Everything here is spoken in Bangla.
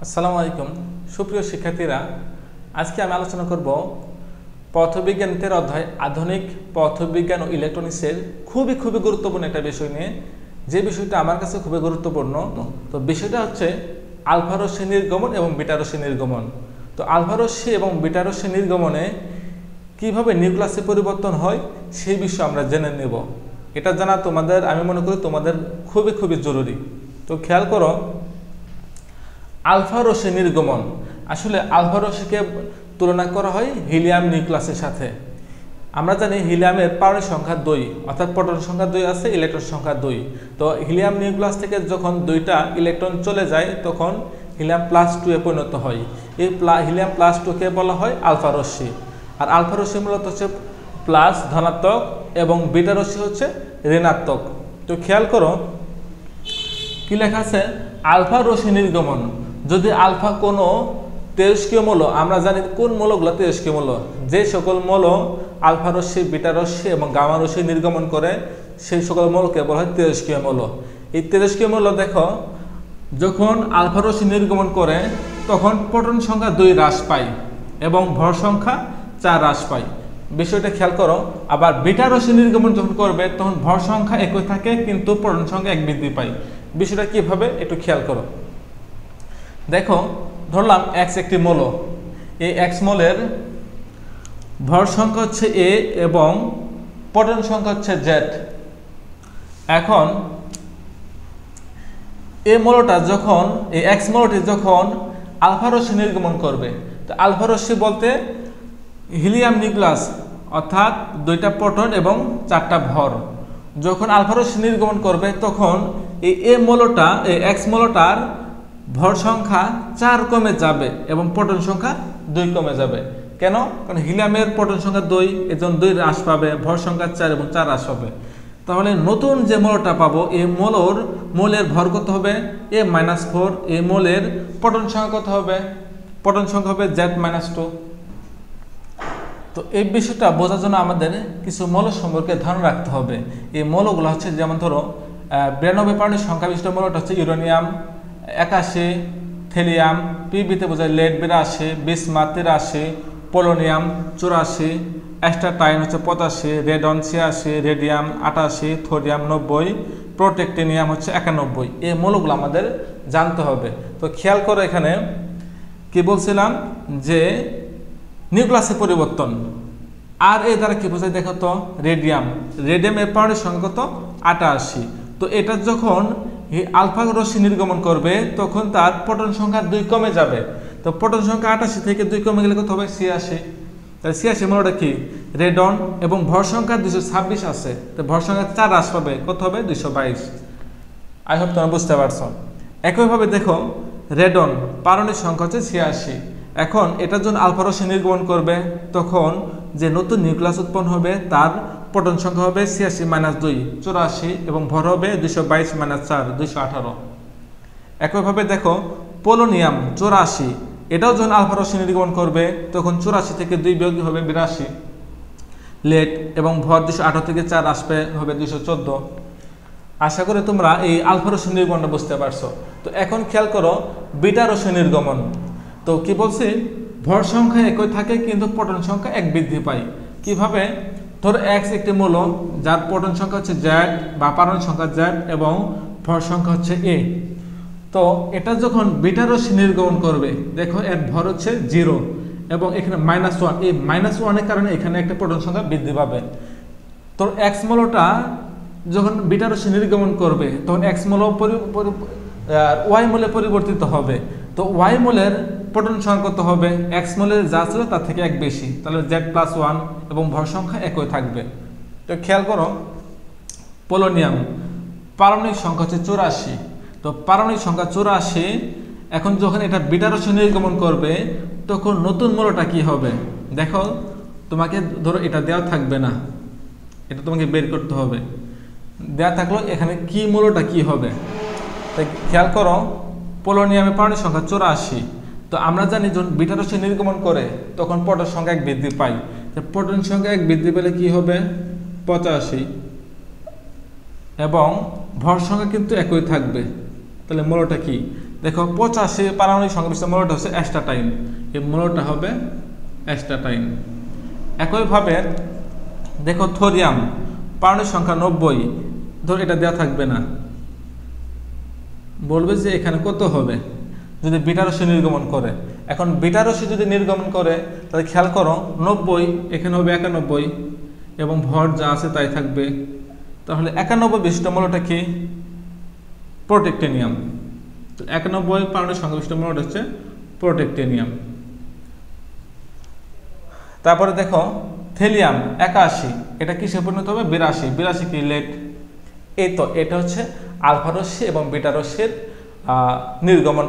আসসালামু আলাইকুম সুপ্রিয় শিক্ষার্থীরা, আজকে আমি আলোচনা করব পদার্থবিজ্ঞানের অধ্যায় আধুনিক পদার্থবিজ্ঞান ও ইলেকট্রনিক্সের খুবই গুরুত্বপূর্ণ একটা বিষয় নিয়ে, যে বিষয়টা আমার কাছে খুবই গুরুত্বপূর্ণ। তো বিষয়টা হচ্ছে আলফা রশ্মি নির্গমন এবং বিটা রশ্মি নির্গমন। তো আলফা রশ্মি এবং বিটা রশ্মি নির্গমনে কিভাবে নিউক্লিয়াসে পরিবর্তন হয় সেই বিষয়ে আমরা জেনে নেব। এটা জানা তোমাদের, আমি মনে করি তোমাদের খুবই জরুরি। তো খেয়াল করো, আলফা রশ্মি নির্গমন, আসলে আলফা রশ্মিকে তুলনা করা হয় হিলিয়াম নিউক্লিয়াসের সাথে। আমরা জানি হিলিয়ামের পারমাণবিক সংখ্যা 2, অর্থাৎ প্রোটন সংখ্যা 2 আছে, ইলেকট্রন সংখ্যা 2। তো হিলিয়াম নিউক্লিয়াস থেকে যখন 2টা ইলেকট্রন চলে যায় তখন হিলিয়াম +2 এ পরিণত হয়। এই হিলিয়াম +2 কে বলা হয় আলফা রশ্মি। আর আলফা রশ্মি মূলত হচ্ছে প্লাস ধনাত্মক এবং বিটা রশ্মি হচ্ছে ঋণাত্মক। তো খেয়াল করো কি লেখা আছে, আলফা রশ্মি নির্গমন। যদি আলফা কোনো তেজস্ক্রিয় মৌল, আমরা জানি কোন মৌলগুলো তেজস্ক্রিয় মৌল, যে সকল মৌল আলফা রশ্মি, বিটা রশ্মি এবং গামা রশ্মি নির্গমন করে সেই সকল মৌলকে বলা হয় তেজস্ক্রিয় মৌল। এই তেজস্ক্রিয় মৌল দেখো, যখন আলফা রশ্মি নির্গমন করে তখন প্রোটন সংখ্যা 2 হ্রাস পায় এবং ভর সংখ্যা 4 হ্রাস পায়। বিষয়টা খেয়াল করো। আবার বিটা রশ্মি নির্গমন যখন করবে তখন ভর সংখ্যা একই থাকে কিন্তু প্রোটন সংখ্যা 1 বৃদ্ধি পায়। বিষয়টা কিভাবে একটু খেয়াল করো। দেখো, ধরলাম X একটি মৌল, এই X মৌলের ভর সংখ্যা হচ্ছে A এবং প্রোটন সংখ্যা হচ্ছে Z। এখন এই মৌলটা যখন, এই X মৌলটি যখন আলফা রশ্মি নির্গমন করবে, তো আলফা রশ্মি বলতে হিলিয়াম নিউক্লিয়াস, অর্থাৎ 2টা প্রোটন এবং 4টা ভর। যখন আলফা রশ্মি নির্গমন করবে তখন এই মৌলটা, এই X মৌলটার ভর সংখ্যা 4 কমে যাবে এবং প্রোটন সংখ্যা 2 কমে যাবে। কেন? কারণ হিলিয়ামের প্রোটন সংখ্যা 2, এজন্য 2 হ্রাস পাবে, ভর সংখ্যা 4 এবং 4 হ্রাস পাবে। তাহলে নতুন যে মৌলটা পাবো, এই মৌলের ভর কত হবে? A-4। এই মৌলের প্রোটন সংখ্যা কত হবে? প্রোটন সংখ্যা হবে Z-2। তো এই বিষয়টা বোঝার জন্য আমাদের কিছু মৌল সম্পর্কে ধারণা রাখতে হবে। এই মৌলগুলো হচ্ছে, যেমন ধরো 92 পারমাণবিক সংখ্যা বিশিষ্ট মৌলটা হচ্ছে ইউরেনিয়াম 81, থেলিয়াম, পিবিতে বোঝায় লেড 82, বিসমাথ 83, পোলোনিয়াম 84, অ্যাস্টাটাইন হচ্ছে 85, রেডন 86, রেডিয়াম 88, থোরিয়াম 90, প্রোটেক্টিনিয়াম হচ্ছে 91। এই মৌলগুলো আমাদের জানতে হবে। তো খেয়াল করো, এখানে কি বলছিলাম যে নিউক্লিয়াসের পরিবর্তন, আর এ দ্বারা কি বোঝায় দেখো তো, রেডিয়ামের পারমাণবিক সংখ্যা কত? 88। তো এটা যখন আলফা রশ্মি নির্গমন করবে তখন তার প্রোটন সংখ্যা 2 কমে যাবে। তো প্রোটন সংখ্যা 88 থেকে 2 কমে গেলে কত হবে? 86। তাহলে 86 মৌলটা কি? রেডন, এবং ভর সংখ্যা 226 আছে, তো ভর সংখ্যা 4 হ্রাস পাবে, কত হবে? 222। আই হোপ তোমরা বুঝতে পারছো। একইভাবে দেখো, রেডন পারমাণবিক সংখ্যা হচ্ছে 86। এখন এটার জন্য আলফা রশ্মি নির্গমন করবে তখন যে নতুন নিউক্লিয়াস উৎপন্ন হবে তার প্রোটন সংখ্যা হবে 86-2, 84, এবং ভর হবে 222-4, 218। একইভাবে দেখো, পোলোনিয়াম 84, এটাও যখন আলফা রশ্মি নির্গমন করবে তখন 84 থেকে 2 বিয়োগ হবে 82, লেট, এবং ভর 218 থেকে 4 আসবে, হবে 214। আশা করি তোমরা এই আলফা রশ্মি নির্গমনটা বুঝতে পারছো। তো এখন খেয়াল করো বিটা রশ্মি নির্গমন। তো কি বলছি, ভর সংখ্যা একই থাকে কিন্তু প্রোটন সংখ্যা 1 বৃদ্ধি পায়। কিভাবে? ধরো X একটি মৌল যার প্রোটন সংখ্যা হচ্ছে Z বা পারমাণবিক সংখ্যা Z এবং ভর সংখ্যা হচ্ছে A। তো এটা যখন বিটা রশ্মি নির্গমন করবে, দেখো এর ভর হচ্ছে 0 এবং এখানে -1। এই -1 এর কারণে এখানে একটা প্রোটন সংখ্যা বৃদ্ধি পাবে। তো X মৌলটা যখন বিটা রশ্মি নির্গমন করবে তখন X মৌল Y মৌলে পরিবর্তিত হবে। তো Y মৌলের প্রোটন সংখ্যা কত হবে? X মৌলের যা ছিল তার থেকে 1 বেশি, তাহলে Z+1 এবং ভর সংখ্যা একই থাকবে। তো খেয়াল করো, পোলোনিয়াম পারমাণবিক সংখ্যা হচ্ছে 84। তো পারমাণবিক সংখ্যা 84, এখন যখন এটা বিটা রশ্মি নির্গমন করবে তখন নতুন মৌলটা কি হবে? দেখো, তোমাকে ধরো এটা দেওয়া থাকবে না, এটা তোমাকে বের করতে হবে। দেওয়া থাকলো এখানে কি মৌলটা কি হবে? তাই খেয়াল করো, পোলোনিয়ামের পারমাণবিক সংখ্যা 84। তো আমরা জানি যখন বিটা রশ্মি নির্গমন করে তখন প্রোটন সংখ্যা 1 বৃদ্ধি পায়। প্রোটন সংখ্যা 1 বৃদ্ধি পেলে কি হবে? 85, এবং ভর সংখ্যা কিন্তু একই থাকবে। তাহলে মৌলটা কি? দেখো 85 পারমাণবিক সংশ্লিষ্ট মৌলটা হচ্ছে অ্যাস্টাটাইন, এই মৌলটা হবে অ্যাস্টাটাইন। একইভাবে দেখো থোরিয়াম পারমাণবিক সংখ্যা 90, ধর এটা দেওয়া থাকবে না, বলবে যে এখানে কত হবে যদি বিটা রশ্মি নির্গমন করে। এখন বিটা রশ্মি যদি নির্গমন করে তাহলে খেয়াল করো 90 এখানে হবে 91 এবং ভর যা আছে তাই থাকবে। তাহলে 91 বিশিষ্ট মৌলটা কি? প্রোটেক্টেনিয়াম। তো 91 পারমাণবিক সংশ্লিষ্ট মৌলটা হচ্ছে প্রোটেক্টেনিয়াম। তারপরে দেখো থেলিয়াম 81, এটা কিসে পরিণত হবে? 82 কি লেড। এই তো এটা হচ্ছে আলফা রশ্মি এবং বিটা রশ্মির নির্গমন